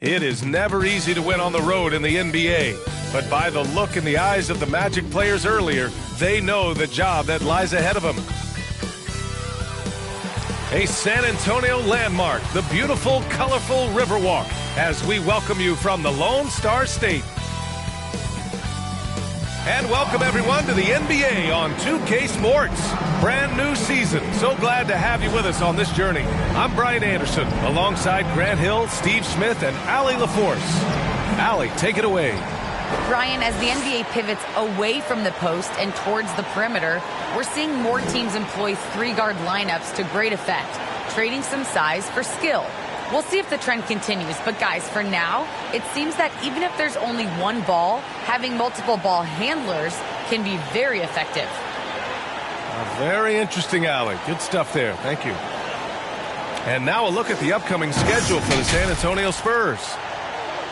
It is never easy to win on the road in the NBA, but by the look in the eyes of the Magic players earlier, they know the job that lies ahead of them. A San Antonio landmark, the beautiful, colorful Riverwalk, as we welcome you from the Lone Star State. And welcome everyone to the NBA on 2K Sports. Brand new season. So glad to have you with us on this journey. I'm Brian Anderson, alongside Grant Hill, Steve Smith, and Allie LaForce. Allie, take it away. Brian, as the NBA pivots away from the post and towards the perimeter, we're seeing more teams employ three-guard lineups to great effect, trading some size for skill. We'll see if the trend continues, but guys, for now, it seems that even if there's only one ball, having multiple ball handlers can be very effective. Very interesting, Allie. Good stuff there. Thank you. And now a look at the upcoming schedule for the San Antonio Spurs.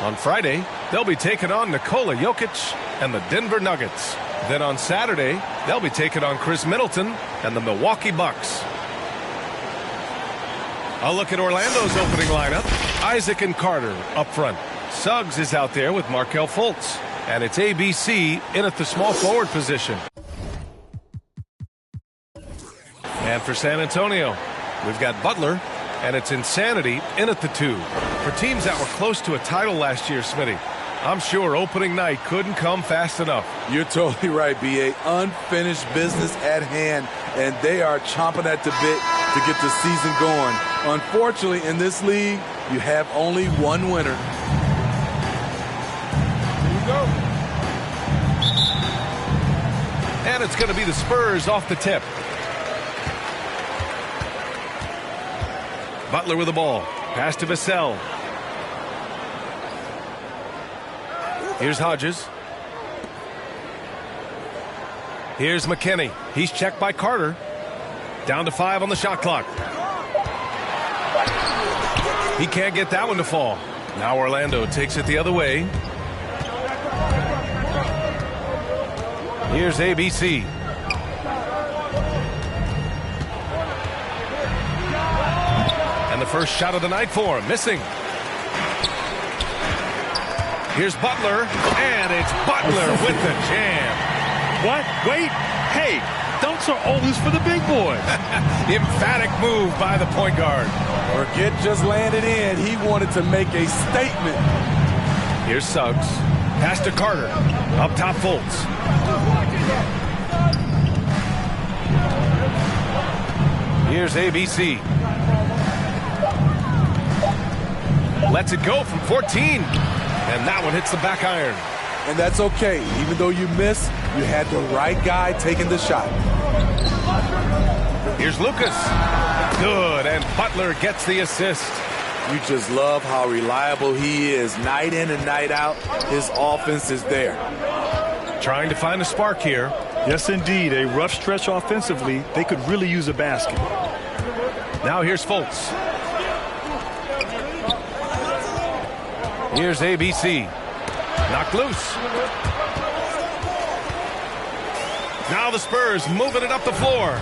On Friday, they'll be taking on Nikola Jokic and the Denver Nuggets. Then on Saturday, they'll be taking on Chris Middleton and the Milwaukee Bucks. A look at Orlando's opening lineup. Isaac and Carter up front. Suggs is out there with Markelle Fultz. And it's ABC in at the small forward position. And for San Antonio, we've got Butler, and it's Insanity in at the 2. For teams that were close to a title last year, Smitty, I'm sure opening night couldn't come fast enough. You're totally right, B.A. Unfinished business at hand, and they are chomping at the bit to get the season going. Unfortunately, in this league, you have only one winner. Here we go. And it's going to be the Spurs off the tip. Butler with the ball. Pass to Vassell. Here's Hodges. Here's McKinney. He's checked by Carter. Down to 5 on the shot clock. He can't get that one to fall. Now Orlando takes it the other way. Here's ABC. And the first shot of the night for him, missing. Here's Butler, and it's Butler with the jam. What? Wait. Hey, dunks are always for the big boys. Emphatic move by the point guard. Forget just landed in. He wanted to make a statement. Here's Suggs. Pass to Carter. Up top, Fultz. Here's ABC. Lets it go from 14. And that one hits the back iron. And that's okay. Even though you miss, you had the right guy taking the shot. Here's Lucas. Good, and Butler gets the assist. You just love how reliable he is. Night in and night out, his offense is there. Trying to find a spark here. Yes, indeed. A rough stretch offensively. They could really use a basket. Now here's Fultz. Here's ABC. Knocked loose. Now the Spurs moving it up the floor.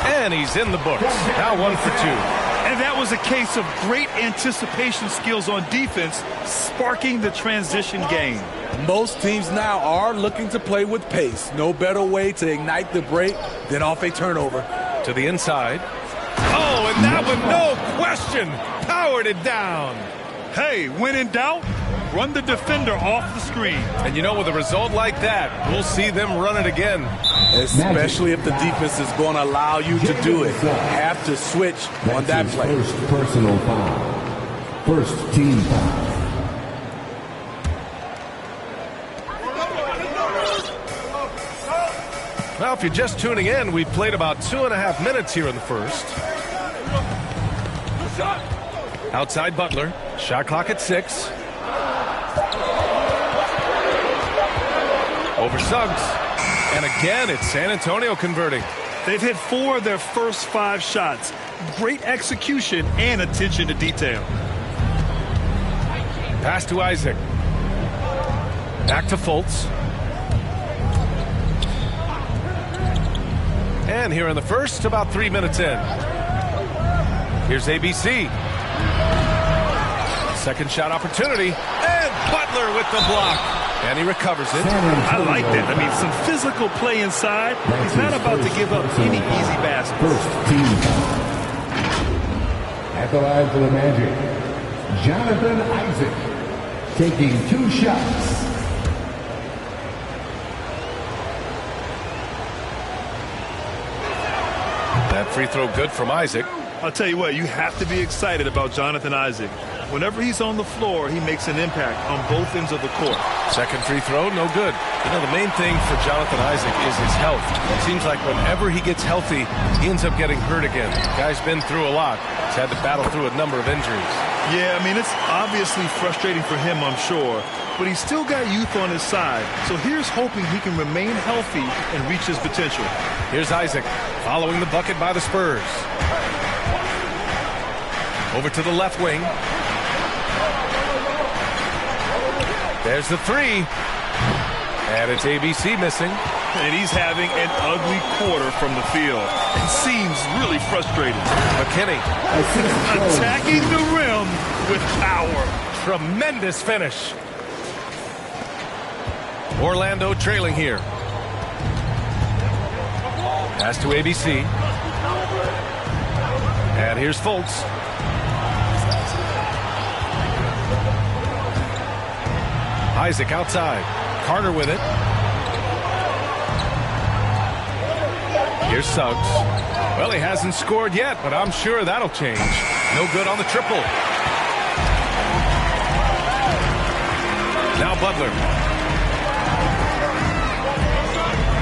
And he's in the books. Now 1 for 2. And that was a case of great anticipation skills on defense, sparking the transition game. Most teams now are looking to play with pace. No better way to ignite the break than off a turnover. To the inside. Oh, and that one, no question, powered it down. Hey, when in doubt, run the defender off the screen. And you know, with a result like that, we'll see them run it again. Especially if the defense is going to allow you to do it. Have to switch on that play. First personal foul. First team foul. Well, if you're just tuning in, we've played about 2.5 minutes here in the first. Outside Butler. Shot clock at 6. Over Suggs. And again, it's San Antonio converting. They've hit 4 of their first 5 shots. Great execution and attention to detail. Pass to Isaac. Back to Fultz. And here in the first, about 3 minutes in. Here's ABC. Second shot opportunity, and Butler with the block. And he recovers it. I like that. I mean, some physical play inside. He's not about to give up any easy baskets. First team foul. At the line for the Magic, Jonathan Isaac taking 2 shots. That free throw good from Isaac. I'll tell you what, you have to be excited about Jonathan Isaac. Whenever he's on the floor, he makes an impact on both ends of the court. Second free throw, no good. You know, the main thing for Jonathan Isaac is his health. It seems like whenever he gets healthy, he ends up getting hurt again. The guy's been through a lot. He's had to battle through a number of injuries. Yeah, I mean, it's obviously frustrating for him, I'm sure. But he's still got youth on his side. So here's hoping he can remain healthy and reach his potential. Here's Isaac following the bucket by the Spurs. Over to the left wing. There's the three. And it's ABC missing. And he's having an ugly quarter from the field. He seems really frustrated. McKinney attacking the rim with power. Tremendous finish. Orlando trailing here. Pass to ABC. And here's Fultz. Isaac outside. Carter with it. Here's Suggs. Well, he hasn't scored yet, but I'm sure that'll change. No good on the triple. Now Butler.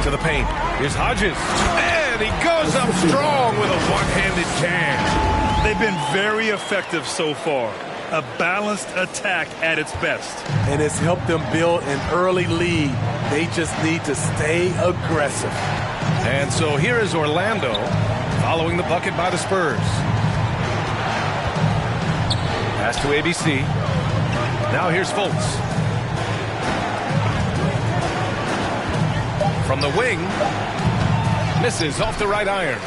To the paint. Here's Hodges. And he goes up strong with a one-handed jam. They've been very effective so far. A balanced attack at its best. And it's helped them build an early lead. They just need to stay aggressive. And so here is Orlando following the bucket by the Spurs. Pass to ABC. Now here's Fultz. From the wing. Misses off the right iron.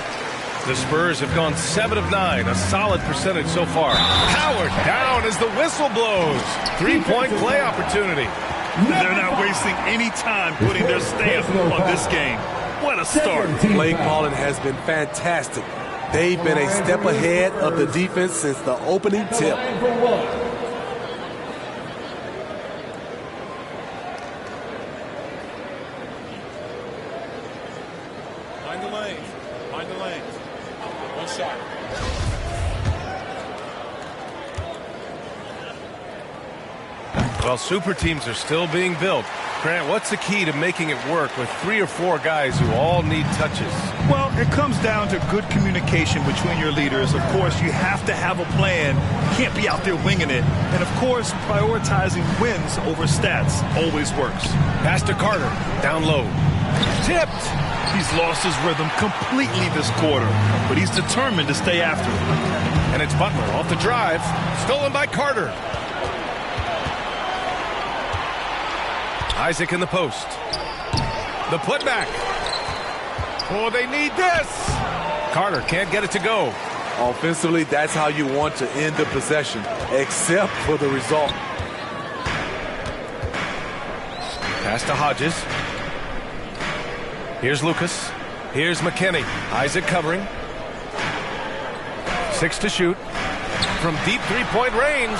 The Spurs have gone 7 of 9, a solid percentage so far. Howard down as the whistle blows. 3-point play opportunity. They're not wasting any time putting their stamp on this game. What a start. Play calling has been fantastic. They've been a step ahead of the defense since the opening tip. Mind the lanes. Mind the lanes. One shot. Well, super teams are still being built. Grant, what's the key to making it work with 3 or 4 guys who all need touches? Well, it comes down to good communication between your leaders. Of course, you have to have a plan. You can't be out there winging it. And, of course, prioritizing wins over stats always works. Pass to Carter. Down low. Tipped. He's lost his rhythm completely this quarter, but he's determined to stay after it. And it's Butler off the drive. Stolen by Carter. Isaac in the post. The putback. Oh, they need this. Carter can't get it to go. Offensively, that's how you want to end the possession, except for the result. Pass to Hodges. Here's Lucas. Here's McKinney. Isaac covering. 6 to shoot. From deep three-point range.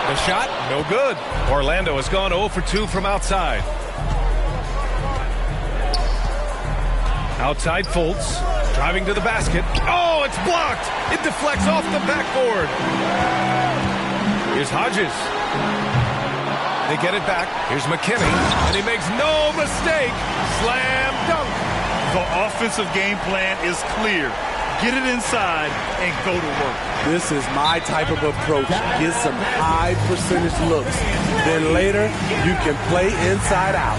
The shot, no good. Orlando has gone 0 for 2 from outside. Outside Fultz, driving to the basket. Oh, it's blocked. It deflects off the backboard. Here's Hodges. They get it back. Here's McKinney, and he makes no mistake. Slam dunk. The offensive game plan is clear. Get it inside and go to work. This is my type of approach. Get some high percentage looks. Then later, you can play inside out.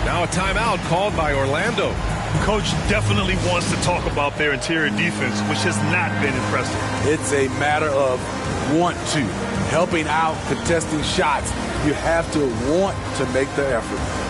Now a timeout called by Orlando. Coach definitely wants to talk about their interior defense, which has not been impressive. It's a matter of want to. Helping out, contesting shots. You have to want to make the effort.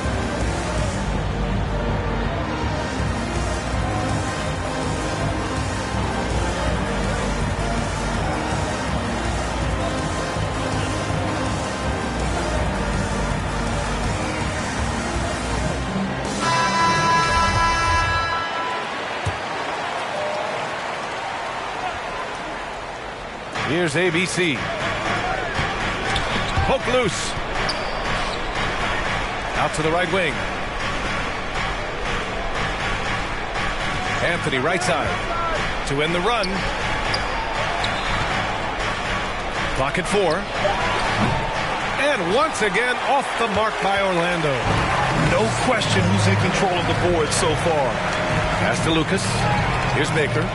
Here's ABC. Poke loose. Out to the right wing. Anthony right side to end the run. Clock at 4. And once again off the mark by Orlando. No question who's in control of the board so far. Pass to Lucas. Here's Baker.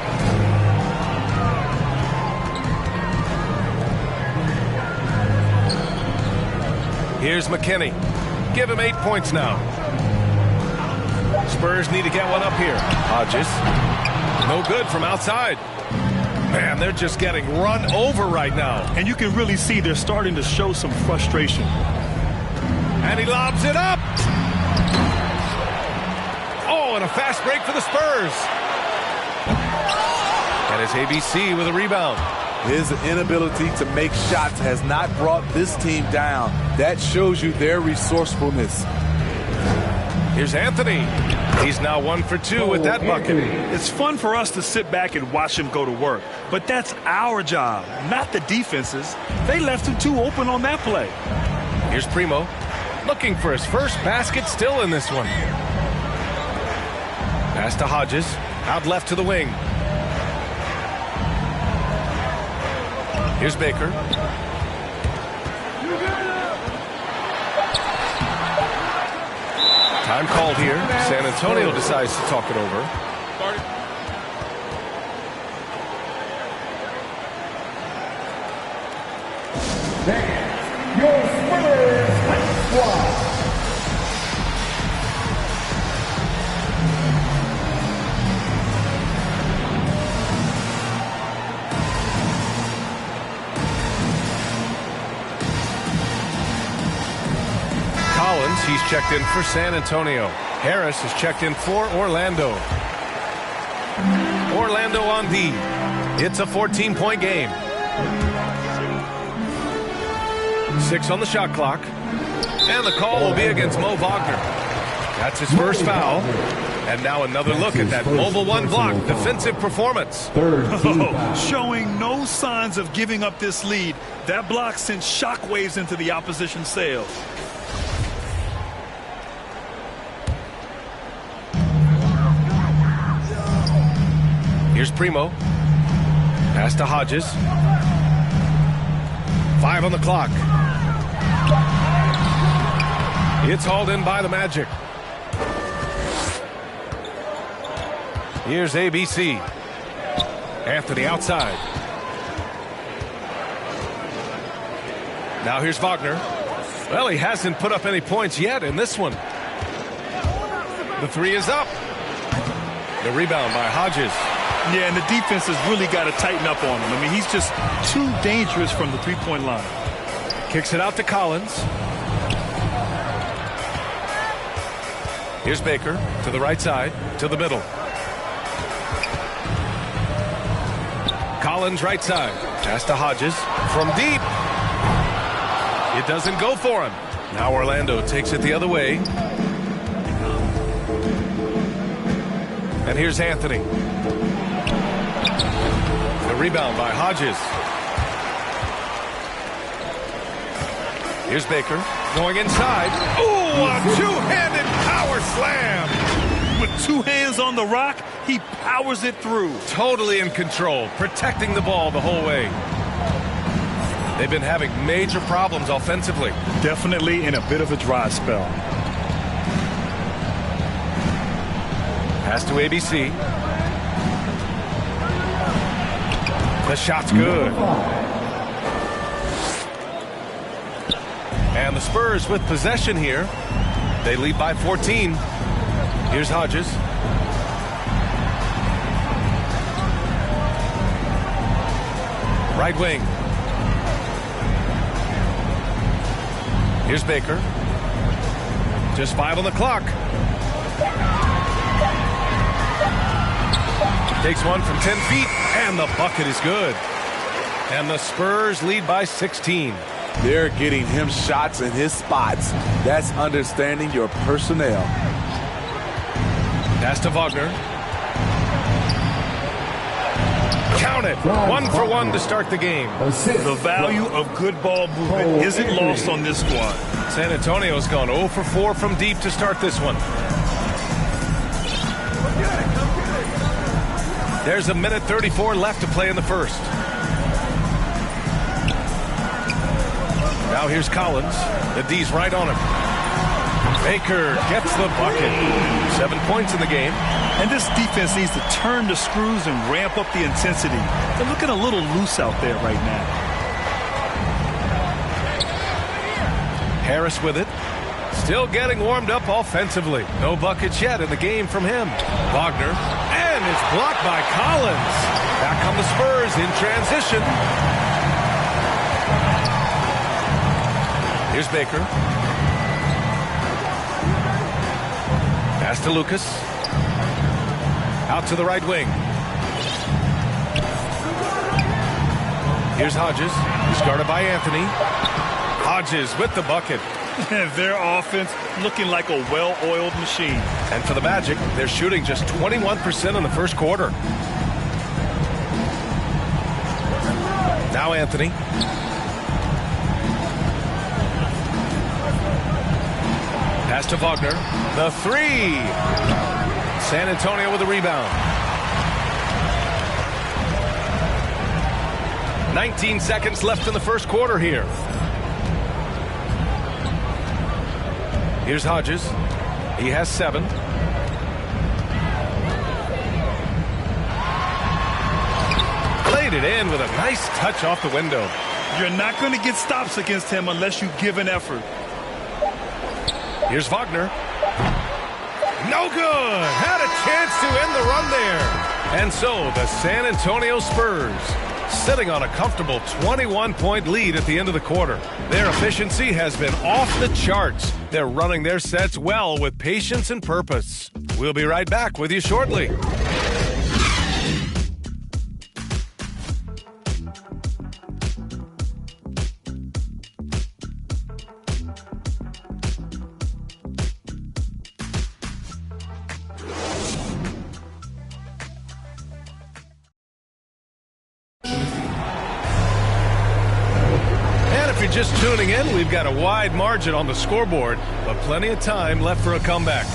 Here's McKinney. Give him 8 points now. Spurs need to get one up here. Hodges. No good from outside. Man, they're just getting run over right now. And you can really see they're starting to show some frustration. And he lobs it up. Oh, and a fast break for the Spurs. And it's ABC with a rebound. His inability to make shots has not brought this team down. That shows you their resourcefulness. Here's Anthony. He's now 1 for 2 with that bucket. It's fun for us to sit back and watch him go to work. But that's our job, not the defense's. They left him too open on that play. Here's Primo. Looking for his first basket still in this one. Pass to Hodges. Out left to the wing. Here's Baker. Time called here. San Antonio decides to talk it over. That's your Spurs High Squad. Collins, he's checked in for San Antonio. Harris has checked in for Orlando. Orlando on D. It's a 14-point game. 6 on the shot clock. And the call will be against Mo Wagner. That's his first foul. And now another look at that mobile one block defensive performance. Showing no signs of giving up this lead. That block sent shockwaves into the opposition sails. Here's Primo. Pass to Hodges. 5 on the clock. It's hauled in by the Magic. Here's ABC. Anthony outside. Now here's Wagner. Well, he hasn't put up any points yet in this one. The 3 is up. The rebound by Hodges. Yeah, and the defense has really got to tighten up on him. I mean, he's just too dangerous from the three-point line. Kicks it out to Collins. Here's Baker to the right side, to the middle. Collins right side. Pass to Hodges from deep. It doesn't go for him. Now Orlando takes it the other way. And here's Anthony. The rebound by Hodges. Here's Baker going inside. Ooh, a two-handed power slam. With 2 hands on the rock, he powers it through. Totally in control, protecting the ball the whole way. They've been having major problems offensively. Definitely in a bit of a dry spell. Pass to ABC. The shot's good. And the Spurs with possession here. They lead by 14. Here's Hodges. Right wing. Here's Baker. Just 5 on the clock. Takes one from 10 feet, and the bucket is good. And the Spurs lead by 16. They're getting him shots in his spots. That's understanding your personnel. Pass to Wagner. Count it. 1 for 1 to start the game. The value of good ball movement isn't lost on this squad. San Antonio's gone 0 for 4 from deep to start this one. There's a minute 34 left to play in the first. Now here's Collins. The D's right on him. Baker gets the bucket. 7 points in the game. And this defense needs to turn the screws and ramp up the intensity. They're looking a little loose out there right now. Harris with it. Still getting warmed up offensively. No buckets yet in the game from him. Wagner. And it's blocked by Collins. Back on the Spurs in transition. Here's Baker. Pass to Lucas. Out to the right wing. Here's Hodges. He's guarded by Anthony. Hodges with the bucket. Their offense looking like a well-oiled machine. And for the Magic, they're shooting just 21% in the first quarter. Now Anthony. Pass to Wagner. The three. San Antonio with a rebound. 19 seconds left in the first quarter here. Here's Hodges. He has 7. Played it in with a nice touch off the window. You're not going to get stops against him unless you give an effort. Here's Wagner. No good. Had a chance to end the run there. And so the San Antonio Spurs sitting on a comfortable 21-point lead at the end of the quarter. Their efficiency has been off the charts. They're running their sets well with patience and purpose. We'll be right back with you shortly. Just tuning in, we've got a wide margin on the scoreboard, but plenty of time left for a comeback.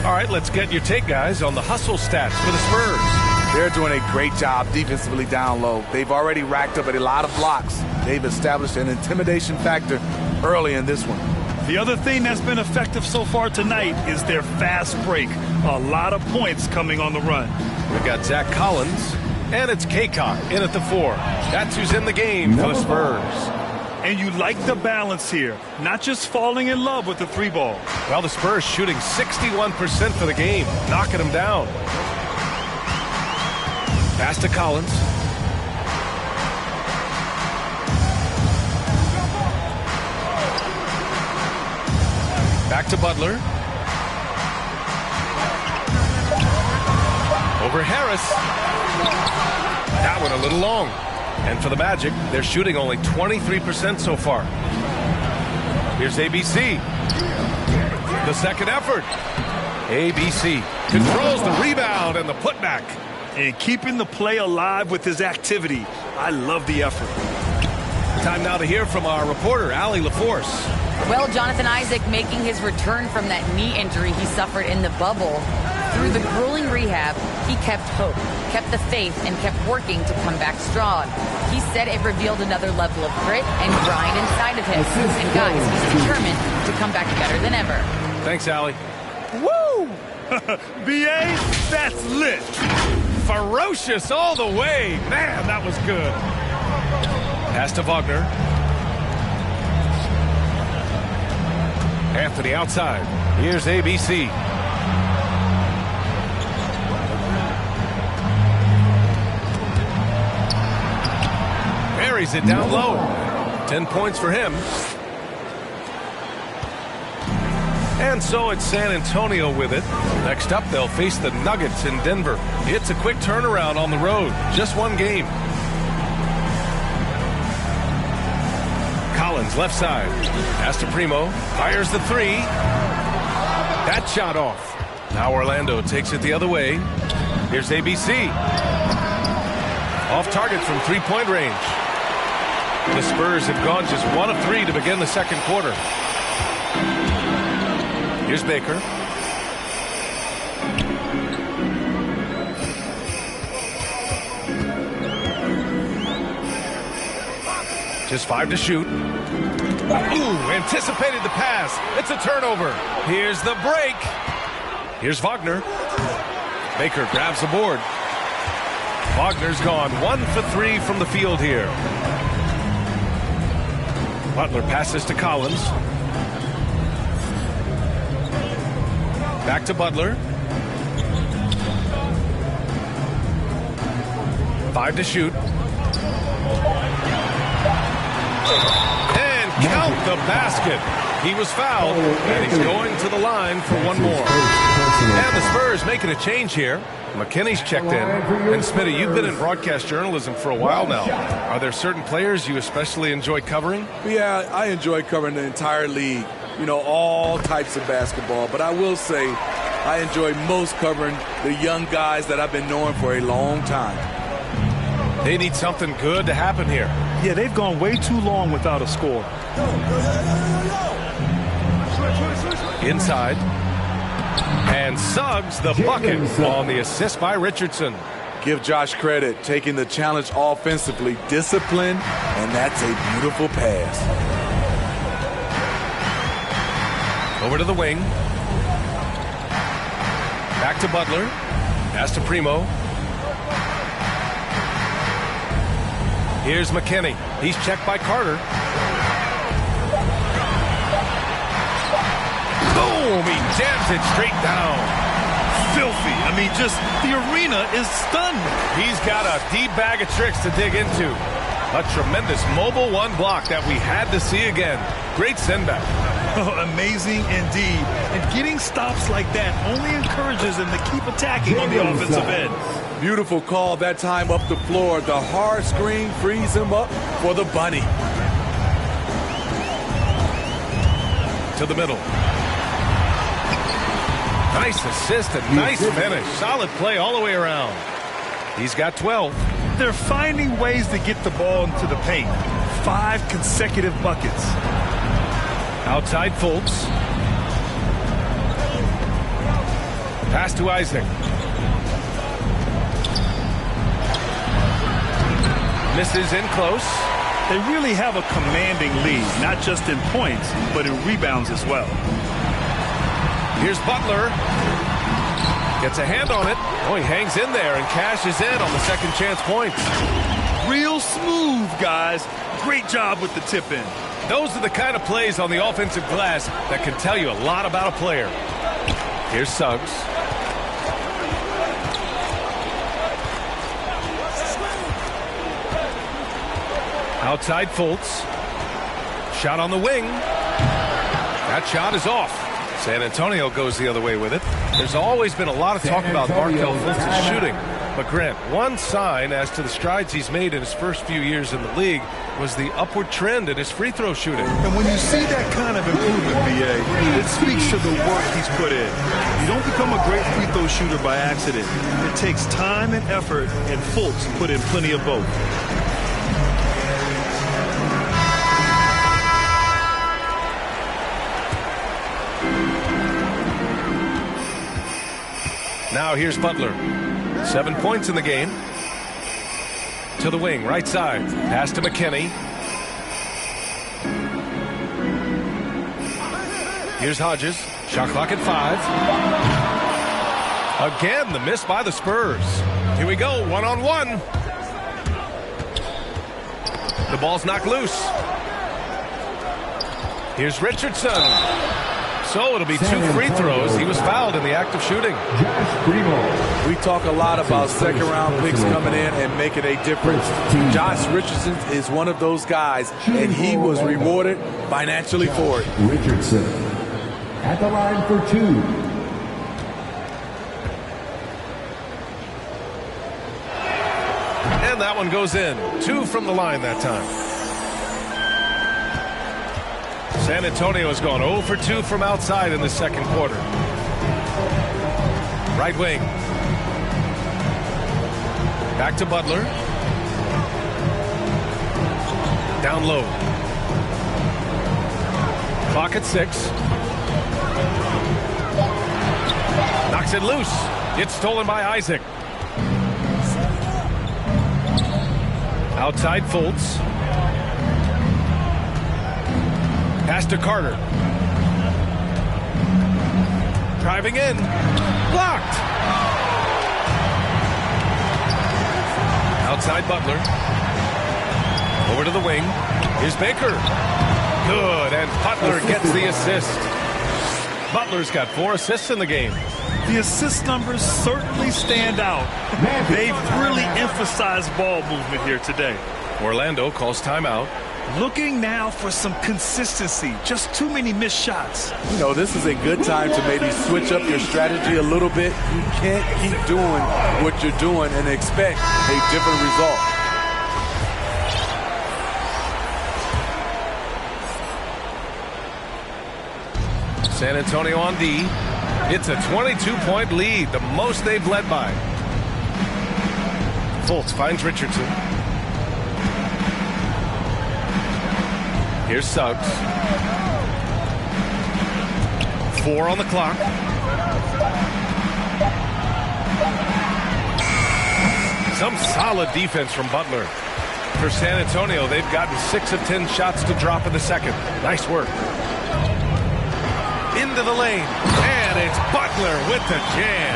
All right, let's get your take, guys, on the hustle stats for the Spurs. They're doing a great job defensively down low. They've already racked up a lot of blocks. They've established an intimidation factor early in this one. The other thing that's been effective so far tonight is their fast break. A lot of points coming on the run. We've got Zach Collins, and it's Kaycock in at the 4. That's who's in the game for the Spurs. And you like the balance here, not just falling in love with the 3 ball. Well, the Spurs shooting 61% for the game, knocking them down. Pass to Collins. Back to Butler. Over Harris. That one a little long. And for the Magic, they're shooting only 23% so far. Here's ABC. The second effort. ABC controls the rebound and the putback. And keeping the play alive with his activity. I love the effort. Time now to hear from our reporter, Allie LaForce. Well, Jonathan Isaac making his return from that knee injury he suffered in the bubble. Through the grueling rehab, he kept hope, kept the faith, and kept working to come back strong. He said it revealed another level of grit and grind inside of him. And guys, he's determined to come back better than ever. Thanks, Allie. Woo! B.A., that's lit. Ferocious all the way. Man, that was good. Pass to Wagner. Anthony outside. Here's ABC. Buries it down low. 10 points for him. And so it's San Antonio with it. Next up, they'll face the Nuggets in Denver. It's a quick turnaround on the road. Just one game. Collins, left side. Pass to Primo. Fires the 3. That shot off. Now Orlando takes it the other way. Here's ABC. Off target from three-point range. The Spurs have gone just 1 of 3 to begin the second quarter. Here's Baker. Just 5 to shoot. Ooh, anticipated the pass. It's a turnover. Here's the break. Here's Wagner. Baker grabs the board. Wagner's gone 1 for 3 from the field here. Butler passes to Collins. Back to Butler. 5 to shoot. And count the basket. He was fouled, and he's going to the line for one more. And the Spurs making a change here. McKinney's checked in. And Smitty, you've been in broadcast journalism for a while now. Are there certain players you especially enjoy covering? Yeah, I enjoy covering the entire league. You know, all types of basketball. But I will say I enjoy most covering the young guys that I've been knowing for a long time. They need something good to happen here. Yeah, they've gone way too long without a score. Inside. And Suggs the bucket on the assist by Richardson. Give Josh credit, taking the challenge offensively, discipline, and that's a beautiful pass. Over to the wing. Back to Butler. Pass to Primo. Here's McKinney. He's checked by Carter. Boom! He jams it straight down. Filthy. I mean, just the arena is stunned. He's got a deep bag of tricks to dig into. A tremendous mobile one block that we had to see again. Great send-back. Oh, amazing indeed. And getting stops like that only encourages them to keep attacking on the offensive end. Beautiful call that time up the floor. The hard screen frees him up for the bunny. To the middle. Nice assist and nice finish. Solid play all the way around. He's got 12. They're finding ways to get the ball into the paint. 5 consecutive buckets. Outside Fultz. Pass to Isaac. Misses in close. They really have a commanding lead, not just in points, but in rebounds as well. Here's Butler. Gets a hand on it. Oh, he hangs in there and cashes in on the second chance points. Real smooth, guys. Great job with the tip in. Those are the kind of plays on the offensive glass that can tell you a lot about a player. Here's Suggs. Outside Fultz. Shot on the wing. That shot is off. San Antonio goes the other way with it. There's always been a lot of talk about Markelle Fultz's shooting. But Grant, one sign as to the strides he's made in his first few years in the league was the upward trend in his free throw shooting. And when you see that kind of improvement, BA, it speaks to the work he's put in. You don't become a great free throw shooter by accident. It takes time and effort, and Fultz put in plenty of both. Now here's Butler. 7 points in the game. To the wing, right side. Pass to McKinney. Here's Hodges. Shot clock at 5. Again, the miss by the Spurs. Here we go, one-on-one. The ball's knocked loose. Here's Richardson. So it'll be 2 free throws. He was fouled in the act of shooting. We talk a lot about second-round picks coming in and making a difference. Josh Richardson is one of those guys, and he was rewarded financially for it. Richardson at the line for 2. And that one goes in. 2 from the line that time. San Antonio has gone 0 for 2 from outside in the second quarter. Right wing. Back to Butler. Down low. Clock at 6. Knocks it loose. It's stolen by Isaac. Outside Fultz. Pass to Carter. Driving in. Blocked. Outside Butler. Over to the wing. Here's Baker. Good, and Butler gets the assist. Butler's got 4 assists in the game. The assist numbers certainly stand out. They've really emphasized ball movement here today. Orlando calls timeout. Looking now for some consistency. Just too many missed shots. You know, this is a good time to maybe switch up your strategy a little bit. You can't keep doing what you're doing and expect a different result. San Antonio on D. It's a 22-point lead, the most they've led by. Fultz finds Richardson. Here's Suggs. 4 on the clock. Some solid defense from Butler. For San Antonio, they've gotten 6 of 10 shots to drop in the second. Nice work. Into the lane, and it's Butler with the jam.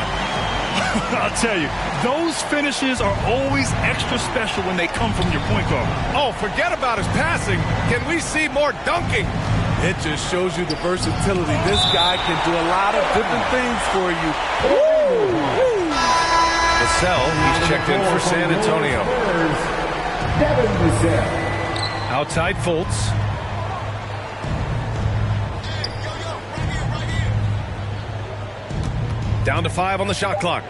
I'll tell you, those finishes are always extra special when they come from your point guard. Oh, forget about his passing. Can we see more dunking? It just shows you the versatility. This guy can do a lot of different things for you. Vassell, he's checked in for San Antonio. Outside Fultz. Down to 5 on the shot clock.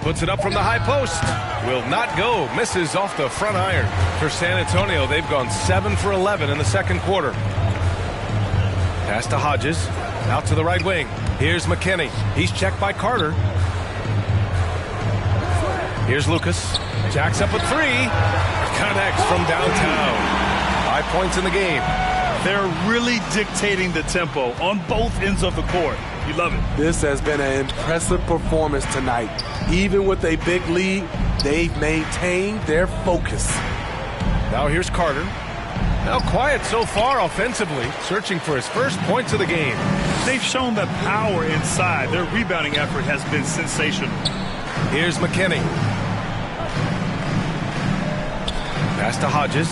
Puts it up from the high post. Will not go. Misses off the front iron. For San Antonio, they've gone 7 for 11 in the second quarter. Pass to Hodges. Out to the right wing. Here's McKinney. He's checked by Carter. Here's Lucas. Jacks up a 3. Connects from downtown. 5 points in the game. They're really dictating the tempo on both ends of the court. You love it. This has been an impressive performance tonight. Even with a big lead, they've maintained their focus. Now here's Carter. Now quiet so far offensively, searching for his first points of the game. They've shown the power inside. Their rebounding effort has been sensational. Here's McKinney. Pass to Hodges.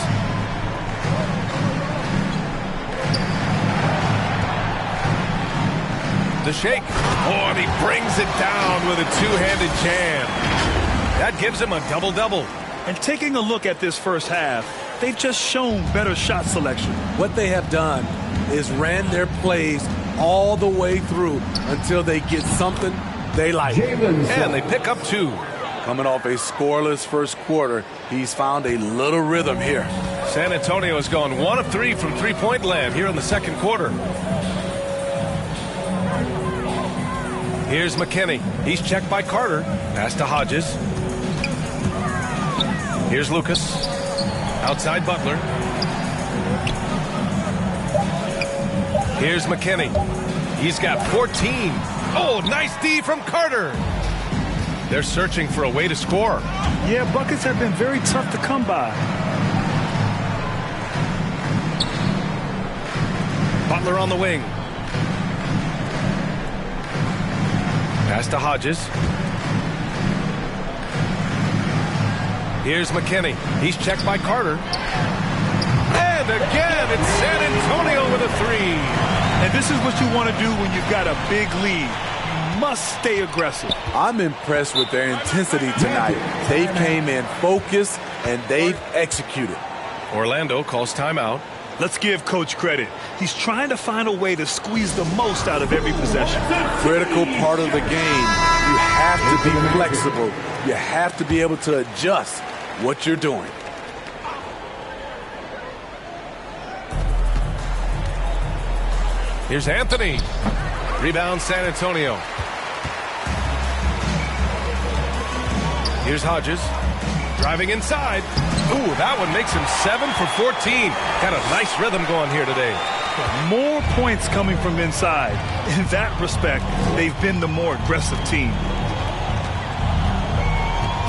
The shake. Oh, and he brings it down with a two-handed jam. That gives him a double-double. And taking a look at this first half, they've just shown better shot selection. What they have done is ran their plays all the way through until they get something they like. And they pick up 2. Coming off a scoreless first quarter, he's found a little rhythm here. San Antonio has gone 1 of 3 from three-point land here in the second quarter. Here's McKinney. He's checked by Carter. Pass to Hodges. Here's Lucas. Outside Butler. Here's McKinney. He's got 14. Oh, nice D from Carter. They're searching for a way to score. Yeah, buckets have been very tough to come by. Butler on the wing. Pass to Hodges. Here's McKinney. He's checked by Carter. And again, it's San Antonio with a 3. And this is what you want to do when you've got a big lead. You must stay aggressive. I'm impressed with their intensity tonight. They came in focused and they've executed. Orlando calls timeout. Let's give Coach credit. He's trying to find a way to squeeze the most out of every possession. Critical part of the game. You have to be flexible. You have to be able to adjust what you're doing. Here's Anthony. Rebound San Antonio. Here's Hodges. Driving inside. Ooh, that one makes him 7 for 14. Got a nice rhythm going here today. More points coming from inside. In that respect, they've been the more aggressive team.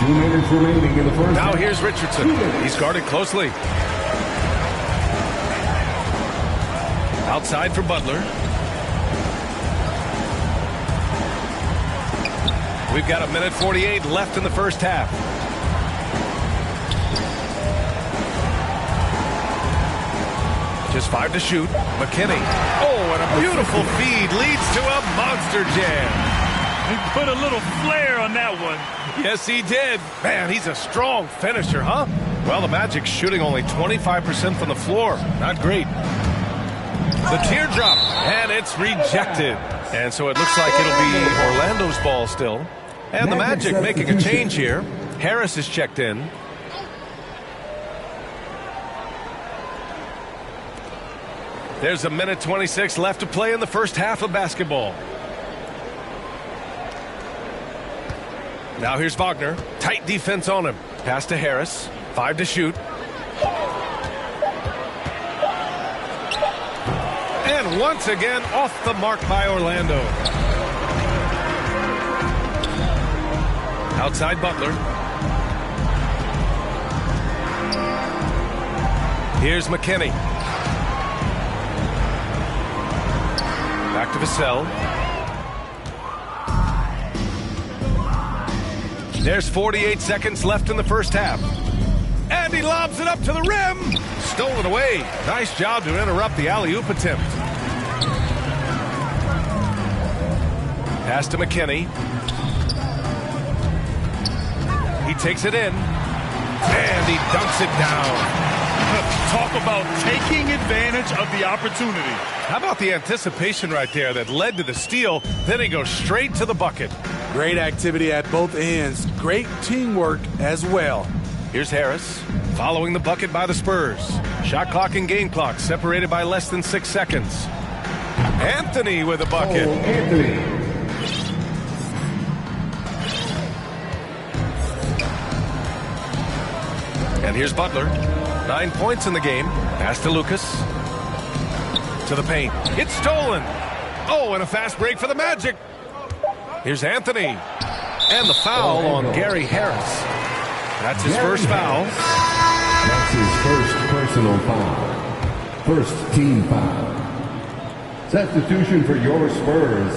2 minutes remaining in the first. Now here's Richardson. He's guarded closely. Outside for Butler. We've got 1:48 left in the first half. Just 5 to shoot. McKinney. Oh, and a beautiful feed leads to a monster jam. He put a little flair on that one. Yes, he did. Man, he's a strong finisher, huh? Well, the Magic's shooting only 25% from the floor. Not great. The teardrop, and it's rejected. And so it looks like it'll be Orlando's ball still. And the Magic making a change here. Harris is checked in. There's 1:26 left to play in the first half of basketball. Now here's Wagner. Tight defense on him. Pass to Harris. 5 to shoot. And once again off the mark by Orlando. Outside Butler. Here's McKinney. Back to Vassell. There's 48 seconds left in the first half. And he lobs it up to the rim. Stolen away. Nice job to interrupt the alley-oop attempt. Pass to McKinney. He takes it in. And he dunks it down. Talk about taking advantage of the opportunity. How about the anticipation right there that led to the steal? Then he goes straight to the bucket. Great activity at both ends. Great teamwork as well. Here's Harris, following the bucket by the Spurs. Shot clock and game clock separated by less than 6 seconds. Anthony with a bucket. Anthony. And here's Butler. 9 points in the game. Pass to Lucas. To the paint. It's stolen. Oh, and a fast break for the Magic. Here's Anthony. And the foul on Gary Harris. That's his first foul. That's his first personal foul. First team foul. Substitution for your Spurs,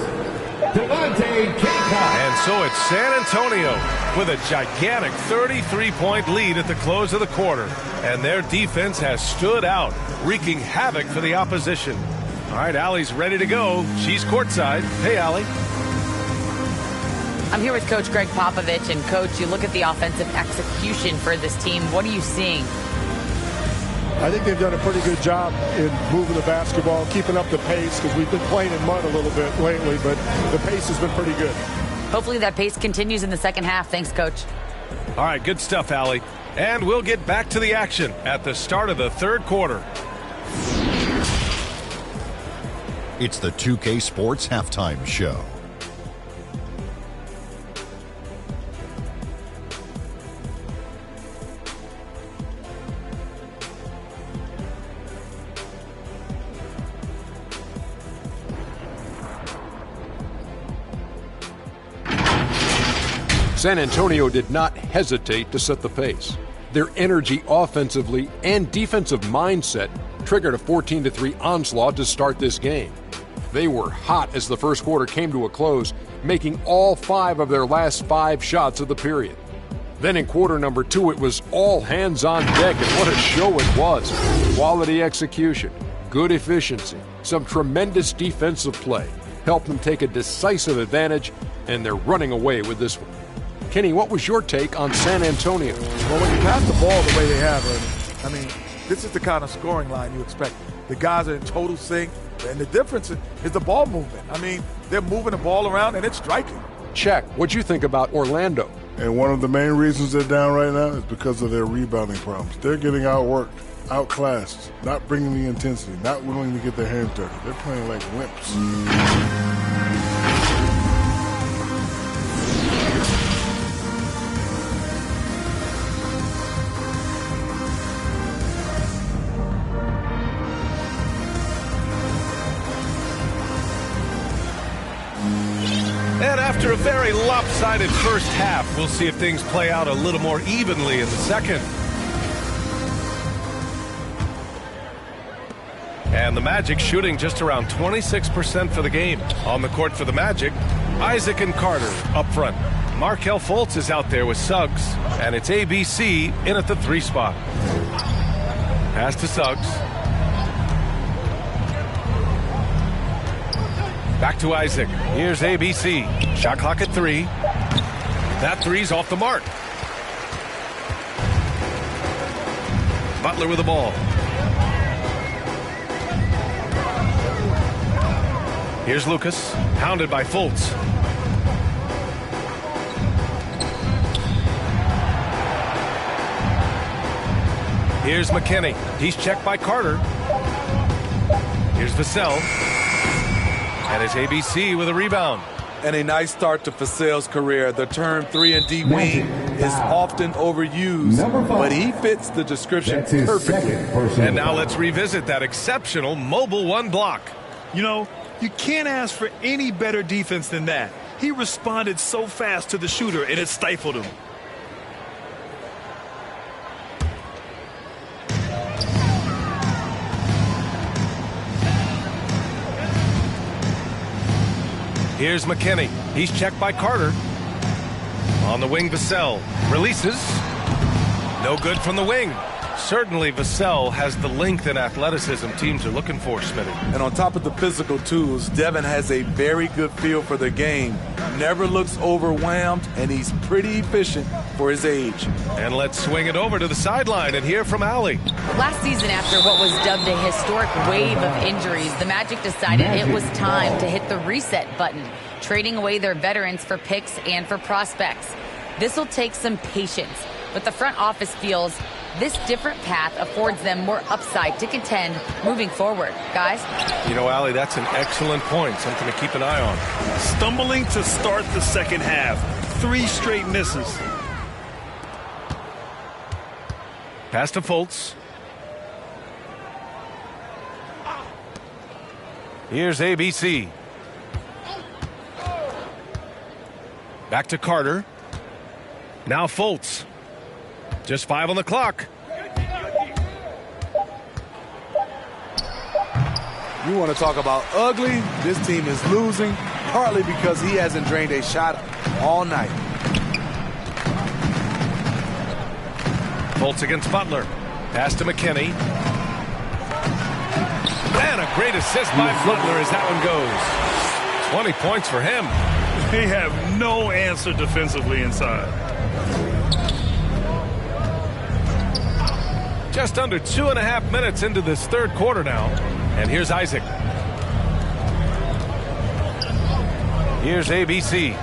Devontae Cacott. And so it's San Antonio with a gigantic 33-point lead at the close of the quarter. And their defense has stood out, wreaking havoc for the opposition. All right, Allie's ready to go. She's courtside. Hey, Allie. I'm here with Coach Greg Popovich. And, Coach, you look at the offensive execution for this team. What are you seeing? I think they've done a pretty good job in moving the basketball, keeping up the pace, because we've been playing in mud a little bit lately, but the pace has been pretty good. Hopefully that pace continues in the second half. Thanks, Coach. All right, good stuff, Allie. And we'll get back to the action at the start of the third quarter. It's the 2K Sports Halftime Show. San Antonio did not hesitate to set the pace. Their energy offensively and defensive mindset triggered a 14-3 onslaught to start this game. They were hot as the first quarter came to a close, making all 5 of their last 5 shots of the period. Then in quarter number 2, it was all hands on deck, and what a show it was. Quality execution, good efficiency, some tremendous defensive play helped them take a decisive advantage, and they're running away with this one. Kenny, what was your take on San Antonio? Well, when you pass the ball the way they have, I mean, this is the kind of scoring line you expect. The guys are in total sync, and the difference is the ball movement. I mean, they're moving the ball around, and it's striking. Check. What'd you think about Orlando? And one of the main reasons they're down right now is because of their rebounding problems. They're getting outworked, outclassed, not bringing the intensity, not willing to get their hands dirty. They're playing like wimps. And after a very lopsided first half, we'll see if things play out a little more evenly in the second. And the Magic shooting just around 26% for the game. On the court for the Magic, Isaac and Carter up front. Markelle Fultz is out there with Suggs, and it's ABC in at the 3 spot. Pass to Suggs. Back to Isaac. Here's ABC. Shot clock at 3. That three's off the mark. Butler with the ball. Here's Lucas, hounded by Fultz. Here's McKinney. He's checked by Carter. Here's Vassell. And it's ABC with a rebound. And a nice start to Vassell's career. The term 3-and-D wing is often overused, but he fits the description perfectly. And now let's revisit that exceptional mobile 1 block. You know, you can't ask for any better defense than that. He responded so fast to the shooter, and it stifled him. Here's McKinney. He's checked by Carter. On the wing, Vassell releases. No good from the wing. Certainly Vassell has the length and athleticism teams are looking for, Smitty. And on top of the physical tools, Devin has a very good feel for the game. Never looks overwhelmed, and he's pretty efficient for his age. And let's swing it over to the sideline and hear from Allie. Last season, after what was dubbed a historic wave of injuries, the Magic decided it was time to hit the reset button, trading away their veterans for picks and for prospects. This will take some patience, but the front office feels this different path affords them more upside to contend moving forward. Guys? You know, Allie, that's an excellent point. Something to keep an eye on. Stumbling to start the second half. 3 straight misses. Pass to Fultz. Here's ABC. Back to Carter. Now Fultz. Just 5 on the clock. You want to talk about ugly? This team is losing, partly because he hasn't drained a shot all night. Fultz against Butler. Pass to McKinney. And a great assist by Butler as that one goes. 20 points for him. They have no answer defensively inside. Just under 2.5 minutes into this third quarter now. And here's Isaac. Here's ABC.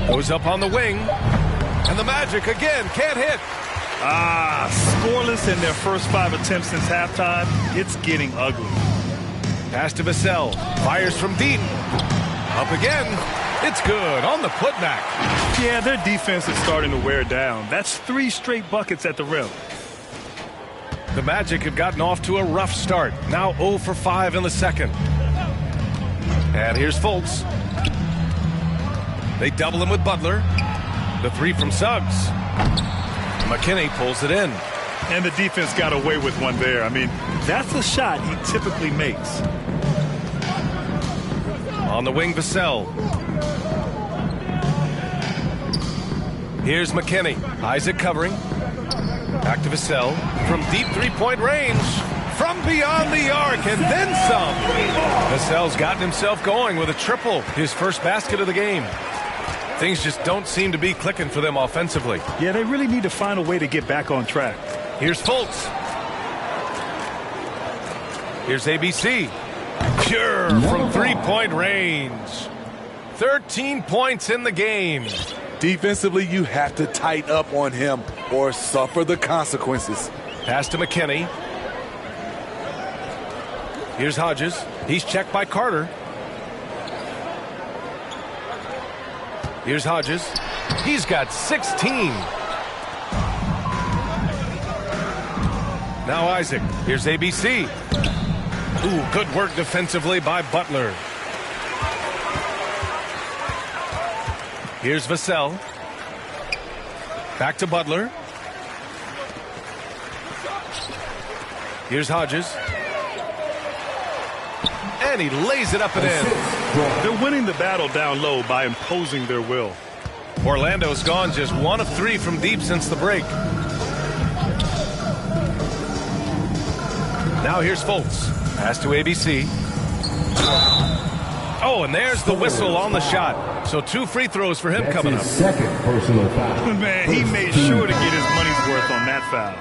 Goes up on the wing. And the Magic again can't hit. Scoreless in their first 5 attempts since halftime. It's getting ugly. Pass to Vassell. Fires from deep. Up again. It's good on the putback. Yeah, their defense is starting to wear down. That's 3 straight buckets at the rim. The Magic have gotten off to a rough start. Now 0 for 5 in the second. And here's Fultz. They double him with Butler. The 3 from Suggs. McKinney pulls it in. And the defense got away with one there. I mean, that's a shot he typically makes. On the wing, Vassell. Here's McKinney. Isaac covering. Back to Vassell. From deep 3-point range. From beyond the arc and then some. Vassell's gotten himself going with a triple. His first basket of the game. Things just don't seem to be clicking for them offensively. Yeah, they really need to find a way to get back on track. Here's Fultz. Here's ABC. Pure from 3-point range. 13 points in the game. Defensively, you have to tighten up on him or suffer the consequences. Pass to McKinney. Here's Hodges. He's checked by Carter. Here's Hodges. He's got 16. Now Isaac. Here's ABC. Ooh, good work defensively by Butler. Here's Vassell. Back to Butler. Here's Hodges. And he lays it up and in. They're winning the battle down low by imposing their will. Orlando's gone just 1 of 3 from deep since the break. Now here's Fultz. Pass to ABC. Oh, and there's the whistle on the shot. So 2 free throws for him coming up. Second personal foul. Man, he made sure to get his money's worth on that foul.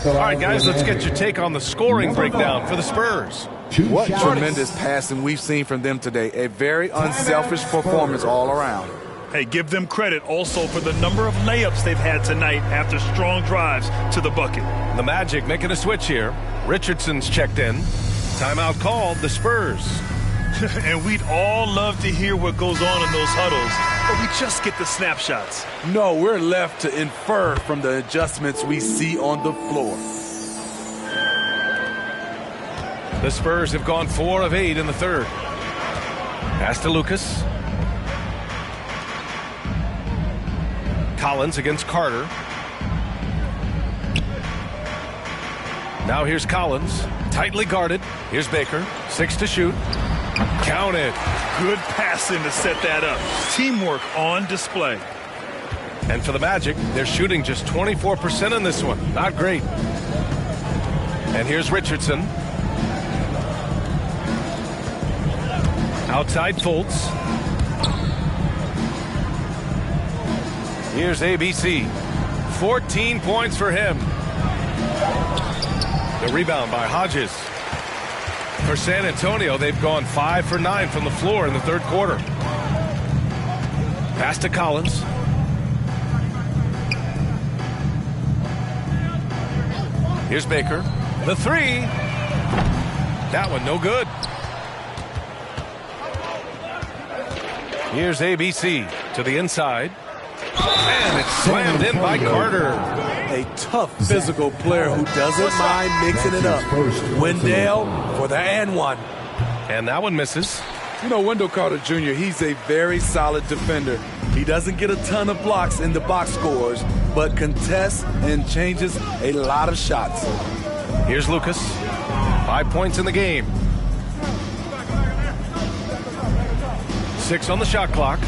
All right, guys, let's get your take on the scoring breakdown for the Spurs. What tremendous passing we've seen from them today. A very unselfish performance all around. Hey, give them credit also for the number of layups they've had tonight after strong drives to the bucket. The Magic making a switch here. Richardson's checked in. Timeout called, the Spurs. And we'd all love to hear what goes on in those huddles, but we just get the snapshots. No, we're left to infer from the adjustments we see on the floor. The Spurs have gone 4 of 8 in the third. Pass to Lucas. Collins against Carter. Now here's Collins. Tightly guarded. Here's Baker. 6 to shoot. Count it. Good passing to set that up. Teamwork on display. And for the Magic, they're shooting just 24% in this one. Not great. And here's Richardson. Outside Fultz. Here's ABC. 14 points for him. The rebound by Hodges. For San Antonio, they've gone 5 for 9 from the floor in the third quarter. Pass to Collins. Here's Baker. The 3. That one no good. Here's ABC to the inside. And it's slammed in by Carter. A tough physical player who doesn't mind mixing it up. Wendell for the and one. And that one misses. You know, Wendell Carter Jr., he's a very solid defender. He doesn't get a ton of blocks in the box scores, but contests and changes a lot of shots. Here's Lucas. 5 points in the game. 6 on the shot clock.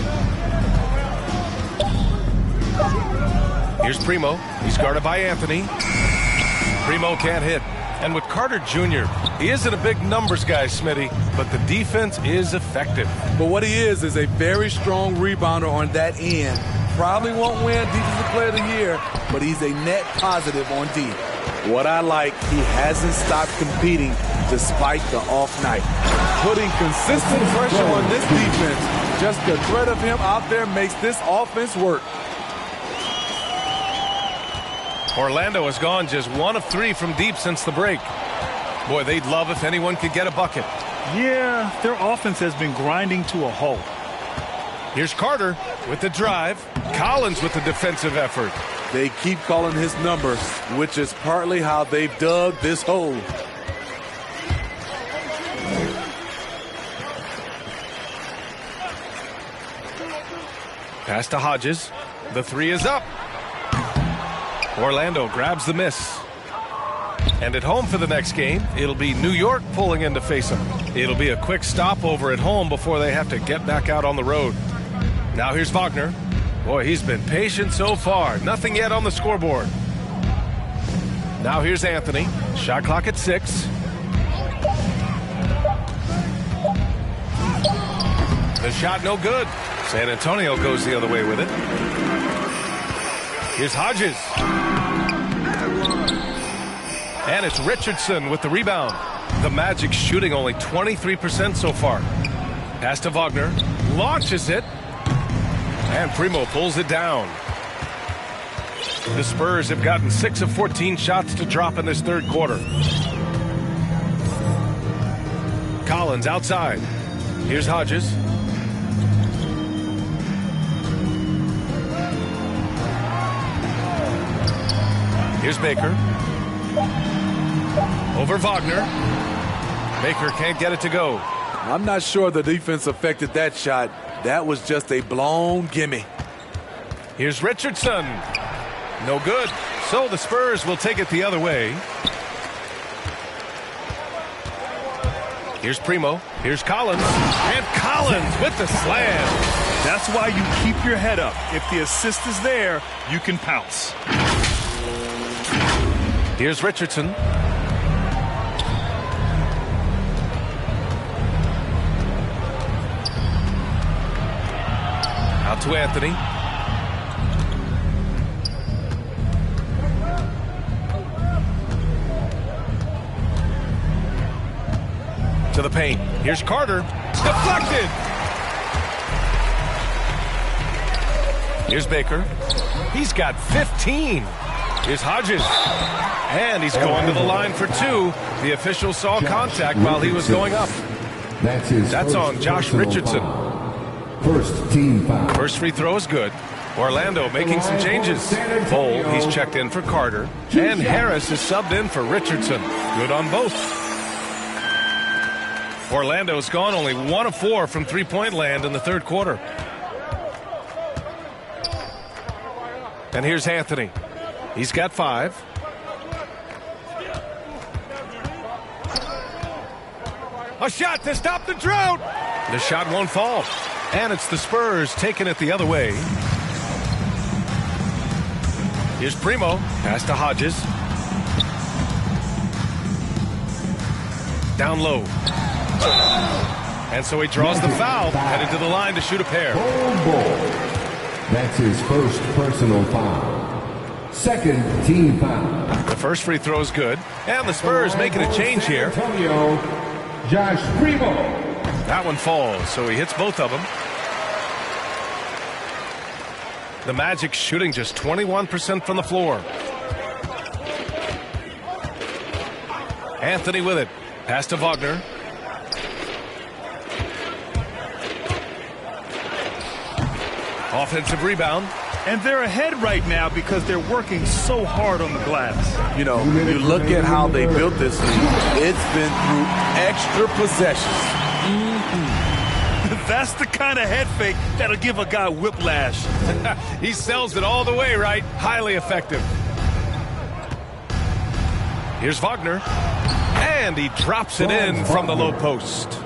Here's Primo. He's guarded by Anthony. Primo can't hit. And with Carter Jr., he isn't a big numbers guy, Smitty, but the defense is effective. But what he is a very strong rebounder on that end. Probably won't win Defensive Player of the Year, but he's a net positive on D. What I like, he hasn't stopped competing despite the off night. Putting consistent pressure on this defense. Just the threat of him out there makes this offense work. Orlando has gone just 1 of 3 from deep since the break. Boy, they'd love if anyone could get a bucket. Yeah, their offense has been grinding to a halt. Here's Carter with the drive. Collins with the defensive effort. They keep calling his number, which is partly how they've dug this hole. Pass to Hodges. The 3 is up. Orlando grabs the miss. And at home for the next game, it'll be New York pulling in to face them. It'll be a quick stopover at home before they have to get back out on the road. Now here's Wagner. Boy, he's been patient so far. Nothing yet on the scoreboard. Now here's Anthony. Shot clock at 6. The shot no good. San Antonio goes the other way with it. Here's Hodges. And it's Richardson with the rebound. The Magic shooting only 23% so far. Pass to Wagner. Launches it. And Primo pulls it down. The Spurs have gotten 6 of 14 shots to drop in this third quarter. Collins outside. Here's Hodges. Here's Baker. Over Wagner. Baker can't get it to go. I'm not sure the defense affected that shot. That was just a blown gimme. Here's Richardson. No good. So the Spurs will take it the other way. Here's Primo. Here's Collins. And Collins with the slam. That's why you keep your head up. If the assist is there, you can pounce. Here's Richardson. Out to Anthony. To the paint. Here's Carter. Deflected. Here's Baker. He's got 15. Here's Hodges. And he's going to the line for two. The official saw contact while he was going up. That's on Josh Richardson. First team foul. First free throw is good. Orlando making some changes. Cole, he's checked in for Carter. And Harris is subbed in for Richardson. Good on both. Orlando's gone only 1 of 4 from three-point land in the third quarter. And here's Anthony. He's got 5. A shot to stop the drought. The shot won't fall. And it's the Spurs taking it the other way. Here's Primo. Pass to Hodges. Down low. And so he draws the foul, headed to the line to shoot a pair. That's his first personal foul. Second team foul. The first free throw is good. And the Spurs making a change here. Antonio, Josh Primo. That one falls, so he hits both of them. The Magic shooting just 21% from the floor. Anthony with it. Pass to Wagner. Offensive rebound. And they're ahead right now because they're working so hard on the glass. You know, you look at how they built this league. It's been through extra possessions. That's the kind of head fake that'll give a guy whiplash. He sells it all the way, right? Highly effective. Here's Wagner. And he drops it in from the low post.